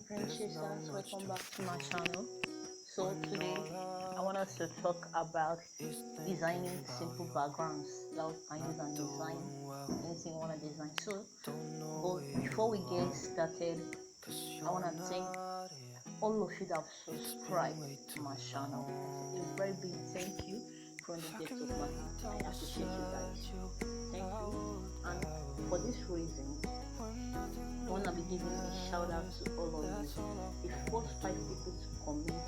Dreamchasers, welcome back to my channel. So today I want us to talk about designing simple backgrounds that I use and design anything I want to design. So but before we get started, I want to thank all of you that have subscribed to my channel. A very big thank you from the depth of my heart. I appreciate you guys. Thank you. And for this reason, I want to be giving a shout out to all of you. The first 5 people to comment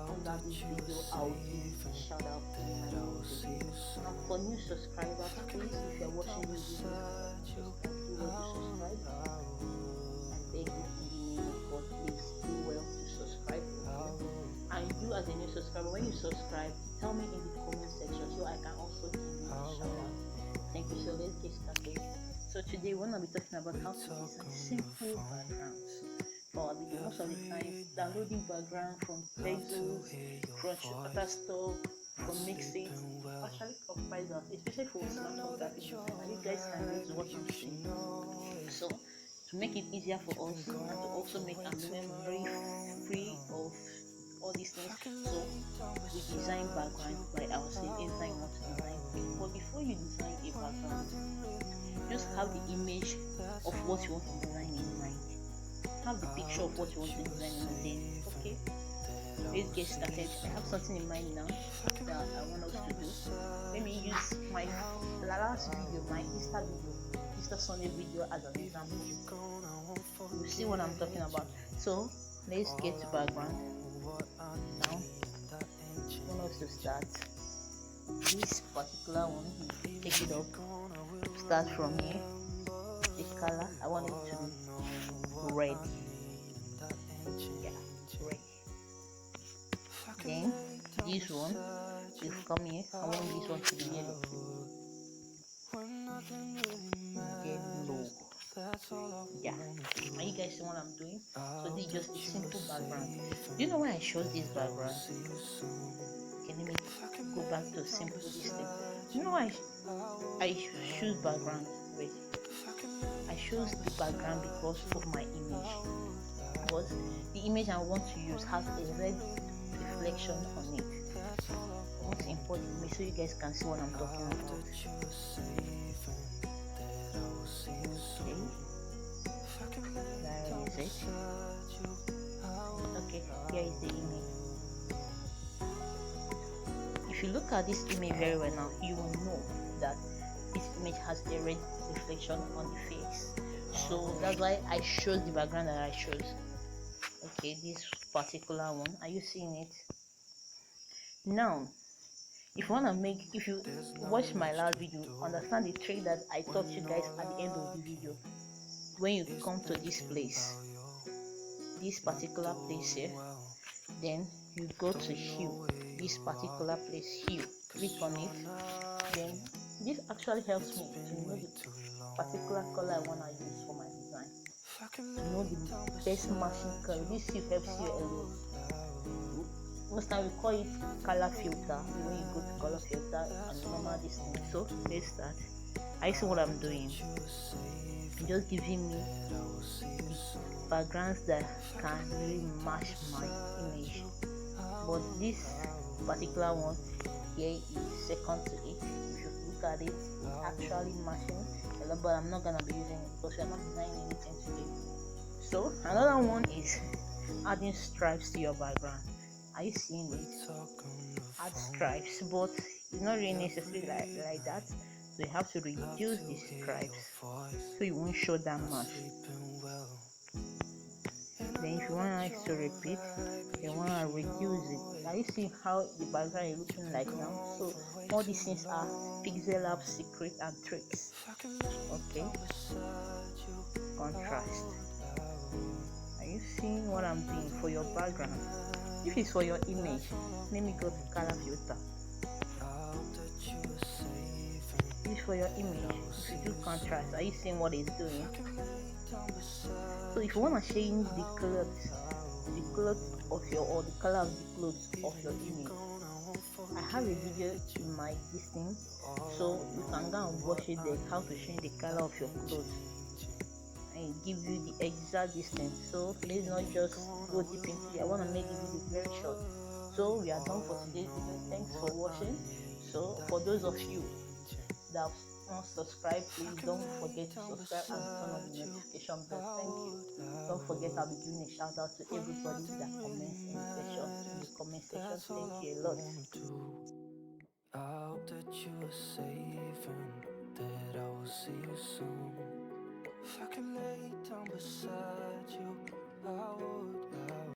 under this video, I'll give a shout out to you. And for new subscribers, please, if you're watching this video, do well to subscribe. I beg you in the name of God, please do well to subscribe. And you as a new subscriber, when you subscribe, tell me in the comment section so I can also give you a shout out. Thank you. So let's get started. So today we're going to be talking about how to design simple backgrounds for our video. Most of the time, downloading background from Pixellab, from Shutterstock, from Mixit, actually occupies us, especially for smartphone graphic design. And you guys can use what I'm saying. So to make it easier for us and to also make our memory free of all these things, so we design background by ourselves anytime we want to design things. But before you design a background, just have the image of what you want to design in mind. Have the picture of what you want to design in mind. Okay, let's get started. I have something in mind now that I want us to do. Let me use my last video, my Easter Sunday video as an example. You see what I'm talking about. So let's get to background. Now I want us to start this particular one. Take it up. Start from here. The color I want it to be red. Yeah, red. Then this one will come here. I want this one to be yellow. Yellow. Yeah. Are you guys see what I'm doing? So this is just a simple background. Do you know why I chose this background? Okay, let me go back to simple this thing. Do you know why I choose background? Wait. I chose the background because of my image. Because the image I want to use has a red reflection on it. I want to import the image so you guys can see what I'm talking about. Okay. There is it. Okay, here is the image. If you look at this image very well now, you will know that this image has a red reflection on the face. So that's why I chose the background that I chose. Okay, this particular one, are you seeing it? Now if you watch my last video, understand the trick that I taught you guys at the end of the video. When you come to this place, this particular place here, then you go to hue, this particular place, hue, click on it. Then this actually helps me to know the particular color I want to use for my design, to know the best matching color. This hue helps you a lot. Most time we call it color filter when you go to color filter and normal this thing. So let's start. I see what I'm doing. Just giving me backgrounds that can really match my image. But this particular one here is second to it. If you look at it, it's actually matching a lot, but I'm not gonna be using it because we're not designing anything today. So another one is adding stripes to your background. Are you seeing it? Add stripes, but it's not really necessary like that. So you have to reduce the stripes so you won't show that much. Then if you want to repeat, you want to reduce it. Are you seeing how the background is looking like now? So all these things are Pixellab Secrets and tricks. Okay. Contrast. Are you seeing what I'm doing for your background? If it's for your image, let me go to color filter. If it's for your image, if you do contrast, are you seeing what it's doing? So if you want to change the clothes of your, or the color of the clothes of your image, I have a video in my listing, so you can go and watch it there, how to change the color of your clothes. and give you the exact distance. So let's not just go deep into it. I want to make the video very short. So we are done for today's video. Thanks for watching. So for those of you that have not subscribed, please don't forget to subscribe and turn on the notification bell. Thank you. Don't forget, I'll be giving a shout out to everybody that comments in the comment section. Thank you a lot. I hope that you are safe and that I will see you soon. If I could lay down beside you, I would.